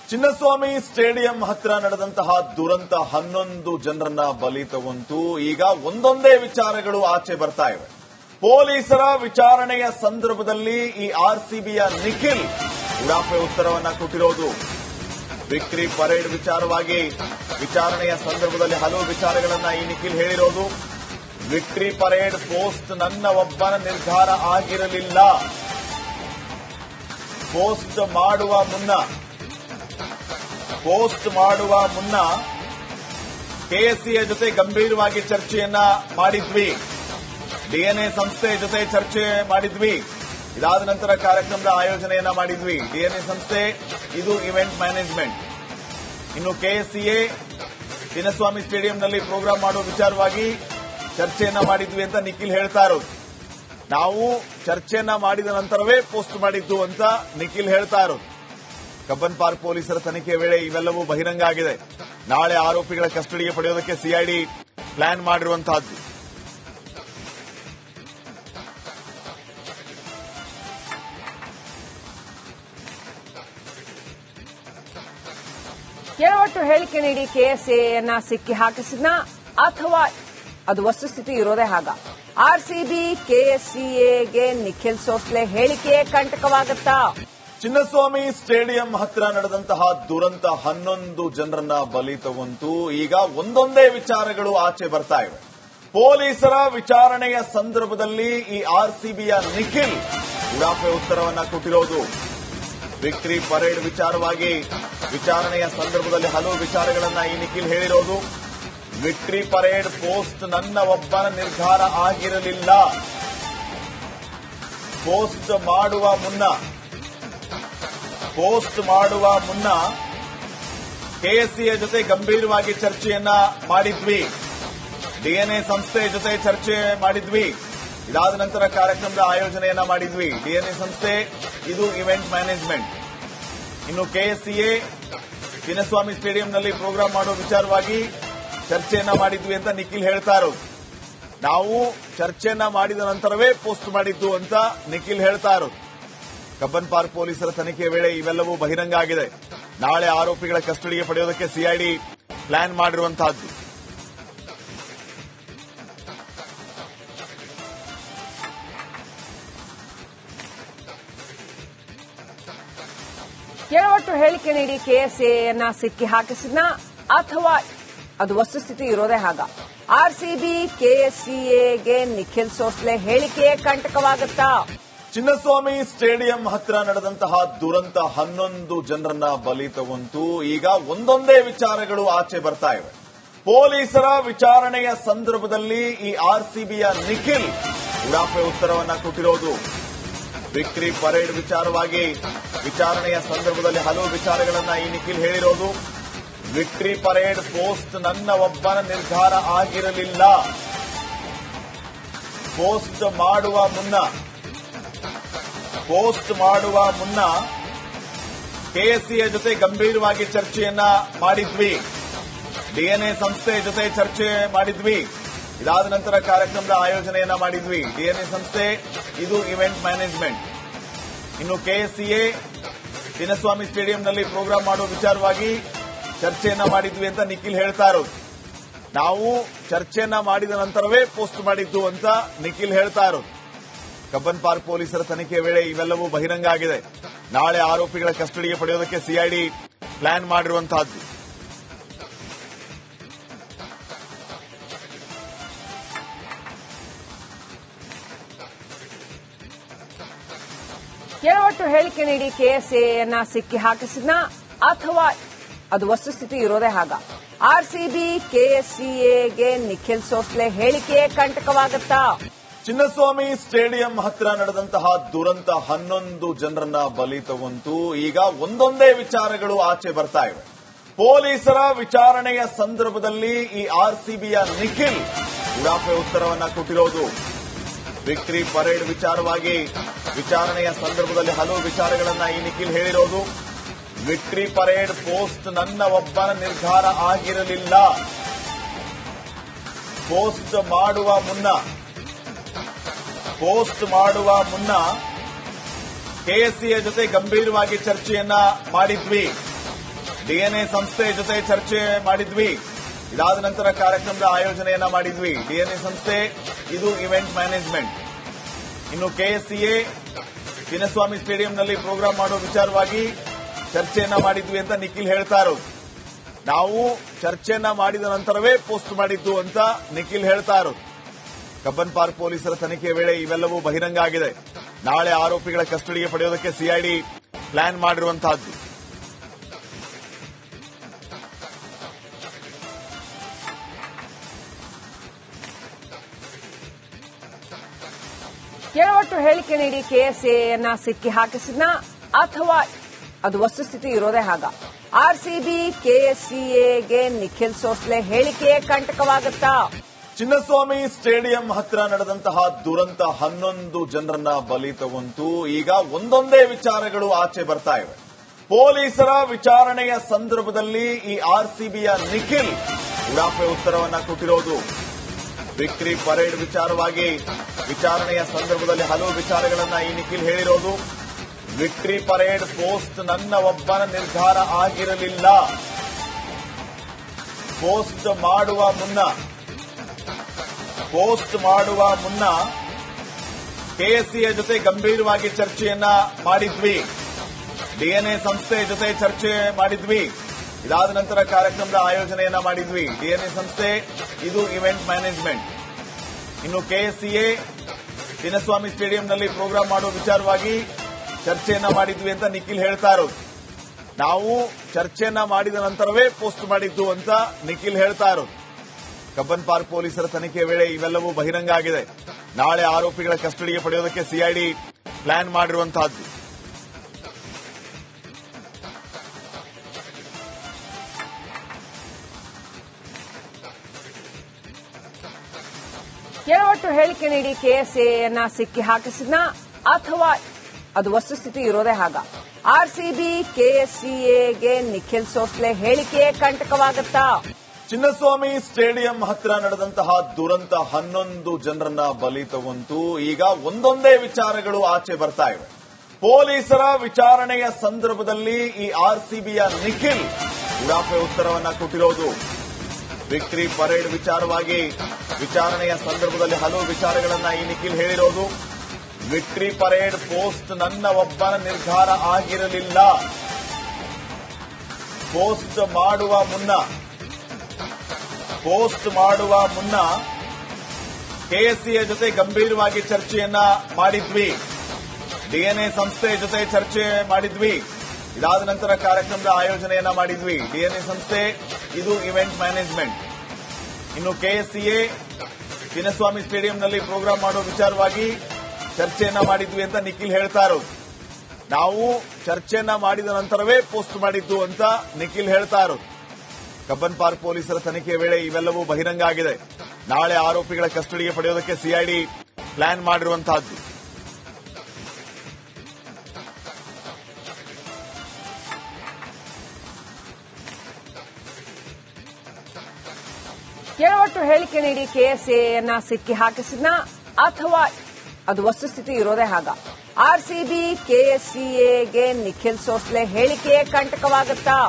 Chinnaswamy stadium ಹತ್ರ ನಡೆದಂತಹ ದುರಂತ 11 ಜನರನ್ನ ಬಲಿ ತಗೊಂತು. ಈಗ ಒಂದೊಂದೇ ವಿಚಾರಗಳು ಆಚೆ ಬರ್ತಾ ಇವೆ. ಪೊಲೀಸರ ವಿಚಾರಣೆಯ ಸಂದರ್ಭದಲ್ಲಿ ಈ ಆರ್ಸಿಬಿಯ ನಿಖಿಲ್ ಉಡಾಫೆ ಉತ್ತರವನ್ನ ಕೊಟ್ಟಿರೋದು. ವಿಕ್ಟರಿ ಪರೇಡ್ ವಿಚಾರವಾಗಿ ವಿಚಾರಣೆಯ ಸಂದರ್ಭದಲ್ಲಿ ಹಲವು ವಿಚಾರಗಳನ್ನ ಈ ನಿಖಿಲ್ ಹೇಳಿರೋದು. ವಿಕ್ಟರಿ ಪರೇಡ್ ಪೋಸ್ಟ್ ನನ್ನ ಒಬ್ಬನ ನಿರ್ಧಾರ ಆಗಿರಲಿಲ್ಲ. ಪೋಸ್ಟ್ ಮಾಡುವ ಮುನ್ನ ಕೆಎಸ್ಸಿಎ ಜೊತೆ ಗಂಭೀರವಾಗಿ ಚರ್ಚೆಯನ್ನ ಮಾಡಿದ್ವಿ. ಡಿಎನ್ಎ ಸಂಸ್ಥೆ ಜೊತೆ ಚರ್ಚೆ ಮಾಡಿದ್ವಿ. ಇದಾದ ನಂತರ ಕಾರ್ಯಕ್ರಮದ ಆಯೋಜನೆಯನ್ನ ಮಾಡಿದ್ವಿ. ಡಿಎನ್ಎ ಸಂಸ್ಥೆ ಇದು ಇವೆಂಟ್ ಮ್ಯಾನೇಜ್ಮೆಂಟ್. ಇನ್ನು ಕೆಎಸ್ಸಿಎ ಚಿನ್ನಸ್ವಾಮಿ ಸ್ಟೇಡಿಯಂನಲ್ಲಿ ಪ್ರೋಗ್ರಾಂ ಮಾಡುವ ವಿಚಾರವಾಗಿ ಚರ್ಚೆಯನ್ನ ಮಾಡಿದ್ವಿ ಅಂತ ನಿಖಿಲ್ ಹೇಳ್ತಾ ಇರೋದು. ನಾವು ಚರ್ಚೆಯನ್ನ ಮಾಡಿದ ನಂತರವೇ ಪೋಸ್ಟ್ ಮಾಡಿದ್ದು ಅಂತ ನಿಖಿಲ್ ಹೇಳ್ತಾ ಇರೋದು. ಕಬ್ಬನ್ ಪಾರ್ಕ್ ಪೊಲೀಸರ ತನಿಖೆ ವೇಳೆ ಇವೆಲ್ಲವೂ ಬಹಿರಂಗ ಆಗಿದೆ. ನಾಳೆ ಆರೋಪಿಗಳ ಕಸ್ಟಡಿಗೆ ಪಡೆಯೋದಕ್ಕೆ ಸಿಐಡಿ ಪ್ಲಾನ್ ಮಾಡಿರುವಂತಹದ್ದು. ಕೆಳವಟ್ಟು ಹೇಳಿಕೆ ನೀಡಿ ಕೆಎಸ್ಎಯನ್ನ ಸಿಕ್ಕಿ ಹಾಕಿಸಿದ್ನ ಅಥವಾ ಅದು ವಸ್ತುಸ್ಥಿತಿ ಇರೋದೇ ಹಾಗ? ಆರ್ಸಿಬಿ ಕೆಎಸ್ಸಿಎಗೆ ನಿಖಿಲ್ ಸೋಸ್ಲೆ ಹೇಳಿಕೆ ಕಂಟಕವಾಗುತ್ತಾ? ಚಿನ್ನಸ್ವಾಮಿ ಸ್ಟೇಡಿಯಂ ಹತ್ರ ನಡೆದಂತಹ ದುರಂತ 11 ಜನರನ್ನ ಬಲಿ ತಗೊಂತು. ಈಗ ಒಂದೊಂದೇ ವಿಚಾರಗಳು ಆಚೆ ಬರ್ತಾ ಇವೆ. ಪೊಲೀಸರ ವಿಚಾರಣೆಯ ಸಂದರ್ಭದಲ್ಲಿ ಈ ಆರ್ಸಿಬಿಯ ನಿಖಿಲ್ ಉಡಾಫೆ ಉತ್ತರವನ್ನ ಕೊಟ್ಟಿರೋದು. ವಿಕ್ಟರಿ ಪರೇಡ್ ವಿಚಾರವಾಗಿ ವಿಚಾರಣೆಯ ಸಂದರ್ಭದಲ್ಲಿ ಹಲವು ವಿಚಾರಗಳನ್ನ ಈ ನಿಖಿಲ್ ಹೇಳಿರೋದು. ವಿಕ್ಟರಿ ಪರೇಡ್ ಪೋಸ್ಟ್ ನನ್ನ ಒಬ್ಬನ ನಿರ್ಧಾರ ಆಗಿರಲಿಲ್ಲ. ಪೋಸ್ಟ್ ಮಾಡುವ ಮುನ್ನ ಕೆಎಸ್ಸಿಎ ಜೊತೆ ಗಂಭೀರವಾಗಿ ಚರ್ಚೆಯನ್ನ ಮಾಡಿದ್ವಿ. ಡಿಎನ್ಎ ಸಂಸ್ಥೆ ಜೊತೆ ಚರ್ಚೆ ಮಾಡಿದ್ವಿ. ಇದಾದ ನಂತರ ಕಾರ್ಯಕ್ರಮದ ಆಯೋಜನೆಯನ್ನ ಮಾಡಿದ್ವಿ. ಡಿಎನ್ಎ ಸಂಸ್ಥೆ ಇದು ಇವೆಂಟ್ ಮ್ಯಾನೇಜ್ಮೆಂಟ್. ಇನ್ನು ಕೆಎಸ್ಸಿಎ ಚಿನ್ನಸ್ವಾಮಿ ಸ್ಟೇಡಿಯಂನಲ್ಲಿ ಪ್ರೋಗ್ರಾಂ ಮಾಡುವ ವಿಚಾರವಾಗಿ ಚರ್ಚೆಯನ್ನ ಮಾಡಿದ್ವಿ ಅಂತ ನಿಖಿಲ್ ಹೇಳ್ತಾ ಇರೋದು. ನಾವು ಚರ್ಚೆಯನ್ನ ಮಾಡಿದ ನಂತರವೇ ಪೋಸ್ಟ್ ಮಾಡಿದ್ದು ಅಂತ ನಿಖಿಲ್ ಹೇಳ್ತಾ ಇರೋದು. ಕಬ್ಬನ್ ಪಾರ್ಕ್ ಪೊಲೀಸರ ತನಿಖೆ ವೇಳೆ ಇವೆಲ್ಲವೂ ಬಹಿರಂಗ ಆಗಿದೆ. ನಾಳೆ ಆರೋಪಿಗಳ ಕಸ್ಟಡಿಗೆ ಪಡೆಯೋದಕ್ಕೆ ಸಿಐಡಿ ಪ್ಲಾನ್ ಮಾಡಿರುವಂತಹದ್ದು. ಕೆಳವಟ್ಟು ಹೇಳಿಕೆ ನೀಡಿ ಕೆಎಸ್ಎಯನ್ನ ಸಿಕ್ಕಿ ಹಾಕಿಸಿದ್ನ ಅಥವಾ ಅದು ವಸ್ತುಸ್ಥಿತಿ ಇರೋದೇ ಹಾಗ? ಆರ್ಸಿಬಿ ಕೆಎಸ್ಸಿಎಗೆ ನಿಖಿಲ್ ಸೋಸ್ಲೆ ಹೇಳಿಕೆ ಕಂಟಕವಾಗುತ್ತಾ? ಚಿನ್ನಸ್ವಾಮಿ ಸ್ಟೇಡಿಯಂ ಹತ್ರ ನಡೆದಂತಹ ದುರಂತ 11 ಜನರನ್ನ ಬಲಿ ತಗೊಂತು. ಈಗ ಒಂದೊಂದೇ ವಿಚಾರಗಳು ಆಚೆ ಬರ್ತಾ ಇವೆ. ಪೊಲೀಸರ ವಿಚಾರಣೆಯ ಸಂದರ್ಭದಲ್ಲಿ ಈ ಆರ್ಸಿಬಿಯ ನಿಖಿಲ್ ಉಡಾಫೆ ಉತ್ತರವನ್ನ ಕೊಟ್ಟಿರೋದು. ವಿಕ್ಟರಿ ಪರೇಡ್ ವಿಚಾರವಾಗಿ ವಿಚಾರಣೆಯ ಸಂದರ್ಭದಲ್ಲಿ ಹಲವು ವಿಚಾರಗಳನ್ನ ಈ ನಿಖಿಲ್ ಹೇಳಿರೋದು. ವಿಕ್ಟರಿ ಪರೇಡ್ ಪೋಸ್ಟ್ ನನ್ನ ಒಬ್ಬನ ನಿರ್ಧಾರ ಆಗಿರಲಿಲ್ಲ. ಪೋಸ್ಟ್ ಮಾಡುವ ಮುನ್ನ ಕೆಎಸ್ಸಿಎ ಜೊತೆ ಗಂಭೀರವಾಗಿ ಚರ್ಚೆಯನ್ನ ಮಾಡಿದ್ವಿ. ಡಿಎನ್ಎ ಸಂಸ್ಥೆ ಜೊತೆ ಚರ್ಚೆ ಮಾಡಿದ್ವಿ. ಇದಾದ ನಂತರ ಕಾರ್ಯಕ್ರಮದ ಆಯೋಜನೆಯನ್ನ ಮಾಡಿದ್ವಿ. ಡಿಎನ್ಎ ಸಂಸ್ಥೆ ಇದು ಇವೆಂಟ್ ಮ್ಯಾನೇಜ್ಮೆಂಟ್. ಇನ್ನು ಕೆಎಸ್ಸಿಎ ಚಿನ್ನಸ್ವಾಮಿ ಸ್ಟೇಡಿಯಂನಲ್ಲಿ ಪ್ರೋಗ್ರಾಂ ಮಾಡುವ ವಿಚಾರವಾಗಿ ಚರ್ಚೆಯನ್ನ ಮಾಡಿದ್ವಿ ಅಂತ ನಿಖಿಲ್ ಹೇಳ್ತಾ ಇರೋದು. ನಾವು ಚರ್ಚೆಯನ್ನ ಮಾಡಿದ ನಂತರವೇ ಪೋಸ್ಟ್ ಮಾಡಿದ್ದು ಅಂತ ನಿಖಿಲ್ ಹೇಳ್ತಾ ಇರೋದು. ಕಬ್ಬನ್ ಪಾರ್ಕ್ ಪೊಲೀಸರ ತನಿಖೆ ವೇಳೆ ಇವೆಲ್ಲವೂ ಬಹಿರಂಗ ಆಗಿದೆ. ನಾಳೆ ಆರೋಪಿಗಳ ಕಸ್ಟಡಿಗೆ ಪಡೆಯೋದಕ್ಕೆ ಸಿಐಡಿ ಪ್ಲಾನ್ ಮಾಡಿರುವಂತಹದ್ದು. ಕೆಳವಟ್ಟು ಹೇಳಿಕೆ ನೀಡಿ ಕೆಎಸ್ಎಯನ್ನ ಸಿಕ್ಕಿ ಹಾಕಿಸಿದ್ನ ಅಥವಾ ಅದು ವಸ್ತುಸ್ಥಿತಿ ಇರೋದೇ ಹಾಗ? ಆರ್ಸಿಬಿ ಕೆಎಸ್ಸಿಎಗೆ ನಿಖಿಲ್ ಸೋಸ್ಲೆ ಹೇಳಿಕೆ ಕಂಟಕವಾಗುತ್ತಾ? ಚಿನ್ನಸ್ವಾಮಿ ಸ್ಟೇಡಿಯಂ ಹತ್ರ ನಡೆದಂತಹ ದುರಂತ 11 ಜನರನ್ನ ಬಲಿ ತಗೊಂತು. ಈಗ ಒಂದೊಂದೇ ವಿಚಾರಗಳು ಆಚೆ ಬರ್ತಾ ಇವೆ. ಪೊಲೀಸರ ವಿಚಾರಣೆಯ ಸಂದರ್ಭದಲ್ಲಿ ಈ ಆರ್ಸಿಬಿಯ ನಿಖಿಲ್ ಉಡಾಫೆ ಉತ್ತರವನ್ನ ಕೊಟ್ಟಿರೋದು. ವಿಕ್ಟರಿ ಪರೇಡ್ ವಿಚಾರವಾಗಿ ವಿಚಾರಣೆಯ ಸಂದರ್ಭದಲ್ಲಿ ಹಲವು ವಿಚಾರಗಳನ್ನ ಈ ನಿಖಿಲ್ ಹೇಳಿರೋದು. ವಿಕ್ಟರಿ ಪರೇಡ್ ಪೋಸ್ಟ್ ನನ್ನ ಒಬ್ಬನ ನಿರ್ಧಾರ ಆಗಿರಲಿಲ್ಲ. ಪೋಸ್ಟ್ ಮಾಡುವ ಮುನ್ನ ಕೆಎಸ್ಸಿಎ ಜೊತೆ ಗಂಭೀರವಾಗಿ ಚರ್ಚೆಯನ್ನ ಮಾಡಿದ್ವಿ. ಡಿಎನ್ಎ ಸಂಸ್ಥೆ ಜೊತೆ ಚರ್ಚೆ ಮಾಡಿದ್ವಿ. ಇದಾದ ನಂತರ ಕಾರ್ಯಕ್ರಮದ ಆಯೋಜನೆಯನ್ನ ಮಾಡಿದ್ವಿ. ಡಿಎನ್ಎ ಸಂಸ್ಥೆ ಇದು ಇವೆಂಟ್ ಮ್ಯಾನೇಜ್ಮೆಂಟ್. ಇನ್ನು ಕೆಎಸ್ಸಿಎ ಚಿನ್ನಸ್ವಾಮಿ ಸ್ಟೇಡಿಯಂನಲ್ಲಿ ಪ್ರೋಗ್ರಾಂ ಮಾಡೋ ವಿಚಾರವಾಗಿ ಚರ್ಚೆಯನ್ನ ಮಾಡಿದ್ವಿ ಅಂತ ನಿಖಿಲ್ ಹೇಳ್ತಾರೋ. ನಾವು ಚರ್ಚೆಯನ್ನ ಮಾಡಿದ ನಂತರವೇ ಪೋಸ್ಟ್ ಮಾಡಿದ್ದು ಅಂತ ನಿಖಿಲ್ ಹೇಳ್ತಾರೋ. ಕಬ್ಬನ್ ಪಾರ್ಕ್ ಪೊಲೀಸರ ತನಿಖೆಯ ವೇಳೆ ಇವೆಲ್ಲವೂ ಬಹಿರಂಗ ಆಗಿದೆ. ನಾಳೆ ಆರೋಪಿಗಳ ಕಸ್ಟಡಿಗೆ ಪಡೆಯೋದಕ್ಕೆ ಸಿಐಡಿ ಪ್ಲಾನ್ ಮಾಡಿರುವಂತಹದ್ದು. ಕೆಳವಟ್ಟು ಹೇಳಿಕೆ ನೀಡಿ ಕೆಎಸ್ಎಯನ್ನ ಸಿಕ್ಕಿ ಹಾಕಿಸಿದ್ನ ಅಥವಾ ಅದು ವಸ್ತುಸ್ಥಿತಿ ಇರೋದೇ ಹಾಗ? ಆರ್ಸಿಬಿ ಕೆಎಸ್ಸಿಎಗೆ ನಿಖಿಲ್ ಸೋಸ್ಲೆ ಹೇಳಿಕೆ ಕಂಟಕವಾಗುತ್ತಾ? ಚಿನ್ನಸ್ವಾಮಿ ಸ್ಟೇಡಿಯಂ ಹತ್ರ ನಡೆದಂತಹ ದುರಂತ 11 ಜನರನ್ನ ಬಲಿ ತಗೊಂತು. ಈಗ ಒಂದೊಂದೇ ವಿಚಾರಗಳು ಆಚೆ ಬರ್ತಾ ಇವೆ. ಪೊಲೀಸರ ವಿಚಾರಣೆಯ ಸಂದರ್ಭದಲ್ಲಿ ಈ ಆರ್ಸಿಬಿಯ ನಿಖಿಲ್ ಉಡಾಫೆ ಉತ್ತರವನ್ನ ಕೊಟ್ಟಿರೋದು. ವಿಕ್ಟರಿ ಪರೇಡ್ ವಿಚಾರವಾಗಿ ವಿಚಾರಣೆಯ ಸಂದರ್ಭದಲ್ಲಿ ಹಲವು ವಿಚಾರಗಳನ್ನ ಈ ನಿಖಿಲ್ ಹೇಳಿರೋದು. ವಿಕ್ಟರಿ ಪರೇಡ್ ಪೋಸ್ಟ್ ನನ್ನ ಒಬ್ಬನ ನಿರ್ಧಾರ ಆಗಿರಲಿಲ್ಲ. ಪೋಸ್ಟ್ ಮಾಡುವ ಮುನ್ನ ಕೆಎಸ್ಸಿಎ ಜೊತೆ ಗಂಭೀರವಾಗಿ ಚರ್ಚೆಯನ್ನ ಮಾಡಿದ್ವಿ. ಡಿಎನ್ಎ ಸಂಸ್ಥೆ ಜೊತೆ ಚರ್ಚೆ ಮಾಡಿದ್ವಿ. ಇದಾದ ನಂತರ ಕಾರ್ಯಕ್ರಮದ ಆಯೋಜನೆಯನ್ನ ಮಾಡಿದ್ವಿ. ಡಿಎನ್ಎ ಸಂಸ್ಥೆ ಇದು ಇವೆಂಟ್ ಮ್ಯಾನೇಜ್ಮೆಂಟ್. ಇನ್ನು ಕೆಎಸ್ಸಿಎ ಚಿನ್ನಸ್ವಾಮಿ ಸ್ಟೇಡಿಯಂನಲ್ಲಿ ಪ್ರೋಗ್ರಾಂ ಮಾಡೋ ವಿಚಾರವಾಗಿ ಚರ್ಚೆಯನ್ನ ಮಾಡಿದ್ವಿ ಅಂತ ನಿಖಿಲ್ ಹೇಳ್ತಾರೋ. ನಾವು ಚರ್ಚೆಯನ್ನ ಮಾಡಿದ ನಂತರವೇ ಪೋಸ್ಟ್ ಮಾಡಿದ್ದು ಅಂತ ನಿಖಿಲ್ ಹೇಳ್ತಾರೋ. ಕಬ್ಬನ್ ಪಾರ್ಕ್ ಪೊಲೀಸರ ತನಿಖೆಯ ವೇಳೆ ಇವೆಲ್ಲವೂ ಬಹಿರಂಗ ಆಗಿದೆ. ನಾಳೆ ಆರೋಪಿಗಳ ಕಸ್ಟಡಿಗೆ ಪಡೆಯೋದಕ್ಕೆ ಸಿಐಡಿ ಪ್ಲಾನ್ ಮಾಡಿರುವಂತಹದ್ದು. ಕೆಳವಟ್ಟು ಹೇಳಿಕೆ ನೀಡಿ ಕೆಎಸ್ಎಯನ್ನ ಸಿಕ್ಕಿ ಹಾಕಿಸಿದ್ನ ಅಥವಾ ಅದು ವಸ್ತುಸ್ಥಿತಿ ಇರೋದೇ ಹಾಗ? ಆರ್ಸಿಬಿ ಕೆಎಸ್ಸಿಎಗೆ ನಿಖಿಲ್ ಸೋಸ್ಲೆ ಹೇಳಿಕೆ ಕಂಟಕವಾಗುತ್ತಾ? ಚಿನ್ನಸ್ವಾಮಿ ಸ್ಟೇಡಿಯಂ ಹತ್ರ ನಡೆದಂತಹ ದುರಂತ 11 ಜನರನ್ನ ಬಲಿ ತಗೊಂತು. ಈಗ ಒಂದೊಂದೇ ವಿಚಾರಗಳು ಆಚೆ ಬರ್ತಾ ಇವೆ. ಪೊಲೀಸರ ವಿಚಾರಣೆಯ ಸಂದರ್ಭದಲ್ಲಿ ಈ ಆರ್ಸಿಬಿಯ ನಿಖಿಲ್ ಉಡಾಫೆ ಉತ್ತರವನ್ನ ಕೊಟ್ಟಿರೋದು. ವಿಕ್ಟರಿ ಪರೇಡ್ ವಿಚಾರವಾಗಿ ವಿಚಾರಣೆಯ ಸಂದರ್ಭದಲ್ಲಿ ಹಲವು ವಿಚಾರಗಳನ್ನ ಈ ನಿಖಿಲ್ ಹೇಳಿರೋದು. ವಿಕ್ಟರಿ ಪರೇಡ್ ಪೋಸ್ಟ್ ನನ್ನ ಒಬ್ಬನ ನಿರ್ಧಾರ ಆಗಿರಲಿಲ್ಲ. ಪೋಸ್ಟ್ ಮಾಡುವ ಮುನ್ನ ಕೆಎಸ್ಸಿಎ ಜೊತೆ ಗಂಭೀರವಾಗಿ ಚರ್ಚೆಯನ್ನ ಮಾಡಿದ್ವಿ. ಡಿಎನ್ಎ ಸಂಸ್ಥೆ ಜೊತೆ ಚರ್ಚೆ ಮಾಡಿದ್ವಿ. ಇದಾದ ನಂತರ ಕಾರ್ಯಕ್ರಮದ ಆಯೋಜನೆಯನ್ನ ಮಾಡಿದ್ವಿ. ಡಿಎನ್ಎ ಸಂಸ್ಥೆ ಇದು ಇವೆಂಟ್ ಮ್ಯಾನೇಜ್ಮೆಂಟ್. ಇನ್ನು ಕೆಎಸ್ಸಿಎ ಚಿನ್ನಸ್ವಾಮಿ ಸ್ಟೇಡಿಯಂನಲ್ಲಿ ಪ್ರೋಗ್ರಾಂ ಮಾಡೋ ವಿಚಾರವಾಗಿ ಚರ್ಚೆಯನ್ನ ಮಾಡಿದ್ವಿ ಅಂತ ನಿಖಿಲ್ ಹೇಳ್ತಾರೋ. ನಾವು ಚರ್ಚೆಯನ್ನ ಮಾಡಿದ ನಂತರವೇ ಪೋಸ್ಟ್ ಮಾಡಿದ್ದು ಅಂತ ನಿಖಿಲ್ ಹೇಳ್ತಾರೋ. ಕಬ್ಬನ್ ಪಾರ್ಕ್ ಪೊಲೀಸರ ತನಿಖೆಯ ವೇಳೆ ಇವೆಲ್ಲವೂ ಬಹಿರಂಗ ಆಗಿದೆ. ನಾಳೆ ಆರೋಪಿಗಳ ಕಸ್ಟಡಿಗೆ ಪಡೆಯೋದಕ್ಕೆ ಸಿಐಡಿ ಪ್ಲಾನ್ ಮಾಡಿರುವಂತಹದ್ದು. ಕೆಳವಟ್ಟು ಹೇಳಿಕೆ ನೀಡಿ ಕೆಎಸ್ಎಯನ್ನ ಸಿಕ್ಕಿ ಹಾಕಿಸಿದ್ನ ಅಥವಾ ಅದು ವಸ್ತುಸ್ಥಿತಿ ಇರೋದೇ ಹಾಗ? ಆರ್ಸಿಬಿ ಕೆಎಸ್ಸಿಎಗೆ ನಿಖಿಲ್ ಸೋಸ್ಲೆ ಹೇಳಿಕೆ ಕಂಟಕವಾಗುತ್ತಾ?